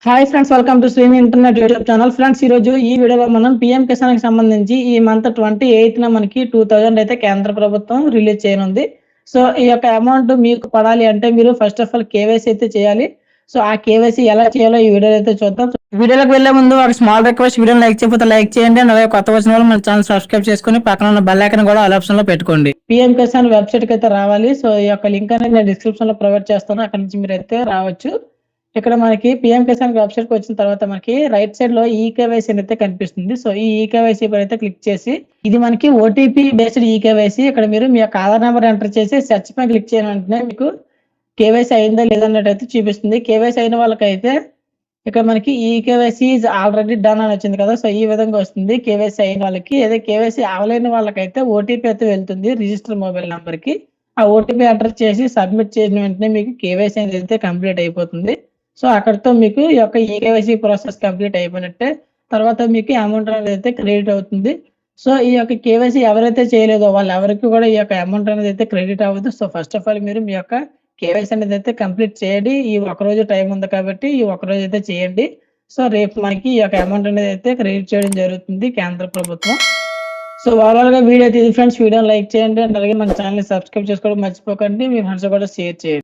Hi friends, welcome to Srini internet YouTube channel. Friends, ఈ రోజు ఈ వీడియోలో మనం పీఎం కిసాన్ కి సంబంధించి ఈ మంత్ 28న మనకి 2000 అయితే కేంద్ర ప్రభుత్వం రిలీజ్ చేయనుంది. సో ఈ యొక్క అమౌంట్ మీకు పడాలి అంటే మీరు ఫస్ట్ ఆఫ్ ఆల్ కేవైసీ అయితే చేయాలి. సో ఆ కేవైసీ ఎలా చేయాలో ఈ వీడియోలో అయితే చూద్దాం. వీడియోలోకి వెళ్లే ముందు ఒక స్మాల్ రిక్వెస్ట్, వీడియోని లైక్ చేయకపోతే లైక్ చేయండి. అలాగే కొత్త వచ్చిన వాళ్ళు మన ఛానల్ సబ్స్క్రైబ్ చేసుకుని పక్కన ఉన్న బెల్ ఐకాన్ కూడా ఆల్ ఆప్షన్ లో పెట్టుకోండి. పీఎం కిసాన్ వెబ్సైట్ కి అయితే రావాలి. సో ఈ యొక్క లింక్ అనేది నేను డిస్క్రిప్షన్ లో ప్రొవైడ్ చేస్తాను, అక్కడ నుంచి మీరు అయితే రావచ్చు. ఇక్కడ మనకి పీఎం కిసాన్ వెబ్సైట్ కి వచ్చిన తర్వాత మనకి రైట్ సైడ్ లో ఈకేవైసీ అయితే కనిపిస్తుంది. సో ఈ ఈకేవైసీ పై అయితే క్లిక్ చేసి, ఇది మనకి ఓటీపీ బేస్డ్ ఈకేవైసీ. ఇక్కడ మీరు మీ యొక్క ఆధార్ నెంబర్ ఎంటర్ చేసి సెర్చ్ పై క్లిక్ చేయడం వెంటనే మీకు కేవైసీ అయిందా లేదన్నట్టు అయితే చూపిస్తుంది. కేవైసీ అయిన వాళ్ళకైతే ఇక్కడ మనకి ఈకేవైసీ ఈజ్ ఆల్రెడీ డన్ అని వచ్చింది కదా. సో ఈ విధంగా వస్తుంది కేవైసీ అయిన వాళ్ళకి. అదే కేవైసీ అవలేని వాళ్ళకైతే ఓటీపీ అయితే వెళ్తుంది రిజిస్టర్ మొబైల్ నెంబర్ కి. ఆ ఓటీపీ ఎంటర్ చేసి సబ్మిట్ చేసిన వెంటనే మీకు కేవైసీ అనేది అయితే కంప్లీట్ అయిపోతుంది. సో అక్కడితో మీకు ఈ యొక్క ఈకేవైసీ ప్రాసెస్ కంప్లీట్ అయిపోయినట్టే. తర్వాత మీకు అమౌంట్ అనేది అయితే క్రెడిట్ అవుతుంది. సో ఈ యొక్క కేవైసీ ఎవరైతే చేయలేదో వాళ్ళు ఎవరికి కూడా ఈ యొక్క అమౌంట్ అనేది అయితే క్రెడిట్ అవ్వదు. సో ఫస్ట్ ఆఫ్ ఆల్ మీరు మీ యొక్క కేవైసీ అనేది అయితే కంప్లీట్ చేయండి. ఈ ఒక్కరోజు టైం ఉంది కాబట్టి ఈ ఒక్కరోజు అయితే చేయండి. సో రేపు మనకి ఈ యొక్క అమౌంట్ అనేది అయితే క్రెడిట్ చేయడం జరుగుతుంది కేంద్ర ప్రభుత్వం. సో ఓవరాల్ గా వీడియో అయితే ఇది ఫ్రెండ్స్. వీడియోని లైక్ చేయండి అండ్ అలాగే మన ఛానల్ ని సబ్స్క్రైబ్ చేసుకోవడం మర్చిపోకండి. మీ ఫ్రెండ్స్ కూడా షేర్ చేయండి.